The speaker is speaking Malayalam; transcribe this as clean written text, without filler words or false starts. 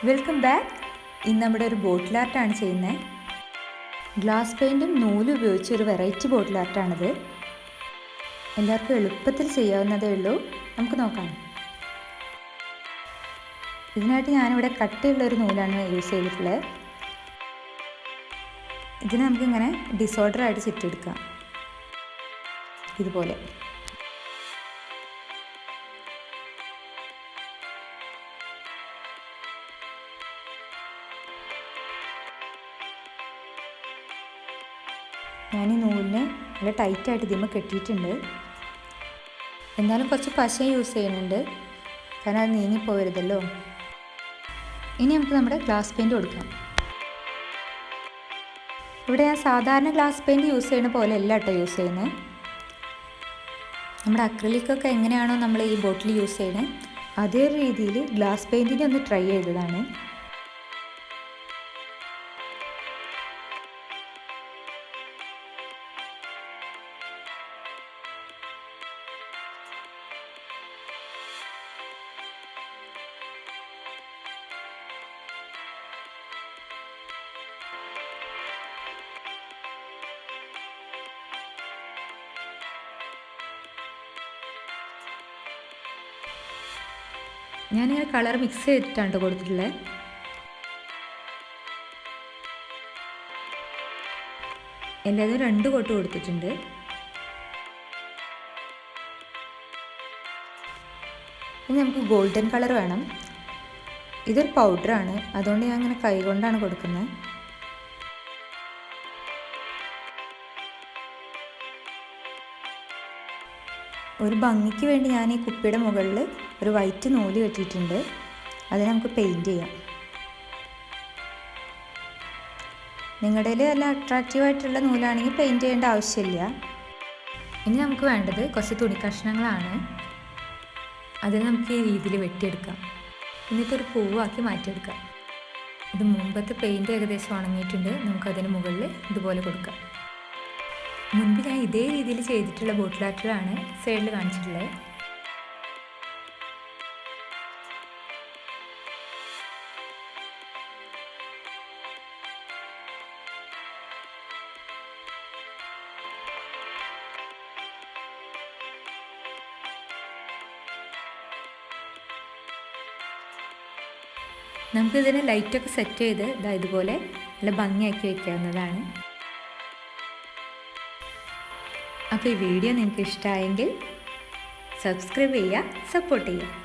Welcome back. ഇന്ന് നമ്മുടെ ഒരു ബോട്ടിൽ ആർട്ടാണ് ചെയ്യുന്നത്. ഗ്ലാസ് പെയിൻറ്റും നൂലും ഉപയോഗിച്ച് ഒരു വെറൈറ്റി ബോട്ടിൽ ആർട്ടാണിത്. എല്ലാവർക്കും എളുപ്പത്തിൽ ചെയ്യാവുന്നതേ ഉള്ളൂ. നമുക്ക് നോക്കാം. ഇതിനായിട്ട് ഞാനിവിടെ കട്ടിയുള്ളൊരു നൂലാണ് യൂസ് ചെയ്തിട്ടുള്ളത്. ഇതിന് നമുക്കിങ്ങനെ ഡിസോർഡറായിട്ട് ചുറ്റിയെടുക്കാം. ഇതുപോലെ ഞാൻ ഈ നൂലിനെ നല്ല ടൈറ്റായിട്ട് ഇതിന്മേൽ കെട്ടിയിട്ടുണ്ട്. എന്നാലും കുറച്ച് പശ യൂസ് ചെയ്യുന്നുണ്ട്, കാരണം അത് നീങ്ങിപ്പോകരുതല്ലോ. ഇനി നമുക്ക് നമ്മുടെ ഗ്ലാസ് പെയിൻറ്റ് കൊടുക്കാം. ഇവിടെ ഞാൻ സാധാരണ ഗ്ലാസ് പെയിൻറ്റ് യൂസ് ചെയ്യുന്ന പോലെ അല്ല കേട്ടോ യൂസ് ചെയ്യുന്നത്. നമ്മുടെ അക്രിലിക്കൊക്കെ എങ്ങനെയാണോ നമ്മൾ ഈ ബോട്ടിൽ യൂസ് ചെയ്യുന്നത് അതേ ഒരു രീതിയിൽ ഗ്ലാസ് പെയിൻറ്റിനെ ഒന്ന് ട്രൈ ചെയ്തതാണ്. ഞാനിങ്ങനെ കളർ മിക്സ് ചെയ്തിട്ടാണ് കൊടുത്തിട്ടുള്ളത്. എല്ലാതും 2 കോട്ട് കൊടുത്തിട്ടുണ്ട്. ഇനി നമുക്ക് ഗോൾഡൻ കളർ വേണം. ഇതൊരു പൗഡറാണ്, അതുകൊണ്ട് ഞാൻ അങ്ങനെ കൈ കൊണ്ടാണ് കൊടുക്കുന്നത്. ഒരു ഭംഗിക്ക് വേണ്ടി ഞാൻ ഈ കുപ്പിയുടെ മുകളിൽ ഒരു വൈറ്റ് നൂല് കെട്ടിയിട്ടുണ്ട്. അതിന് നമുക്ക് പെയിൻറ്റ് ചെയ്യാം. നിങ്ങളുടെ കയ്യിൽ നല്ല അട്രാക്റ്റീവായിട്ടുള്ള നൂലാണെങ്കിൽ പെയിൻറ്റ് ചെയ്യേണ്ട ആവശ്യമില്ല. ഇനി നമുക്ക് വേണ്ടത് കുറച്ച് തുണി കഷ്ണങ്ങളാണ്. അതിന് നമുക്ക് ഈ രീതിയിൽ വെട്ടിയെടുക്കാം. എന്നിട്ടൊരു പൂവാക്കി മാറ്റിയെടുക്കാം. ഇത് മുമ്പത്തെ പെയിൻറ്റ് ഏകദേശം ഉണങ്ങിയിട്ടുണ്ട്. നമുക്കതിന് മുകളിൽ ഇതുപോലെ കൊടുക്കാം. മുൻപ് ഞാൻ ഇതേ രീതിയിൽ ചെയ്തിട്ടുള്ള ബോട്ടിൽ ആർട്ടിലാണ് സൈഡിൽ കാണിച്ചിട്ടുള്ളത്. നമുക്കിതിന് ലൈറ്റൊക്കെ സെറ്റ് ചെയ്ത് ഇതുപോലെ നല്ല ഭംഗിയാക്കി വയ്ക്കാവുന്നതാണ്. അപ്പോൾ ഈ വീഡിയോ നിങ്ങൾക്ക് ഇഷ്ടമായെങ്കിൽ സബ്സ്ക്രൈബ് ചെയ്യുക, സപ്പോർട്ട് ചെയ്യുക.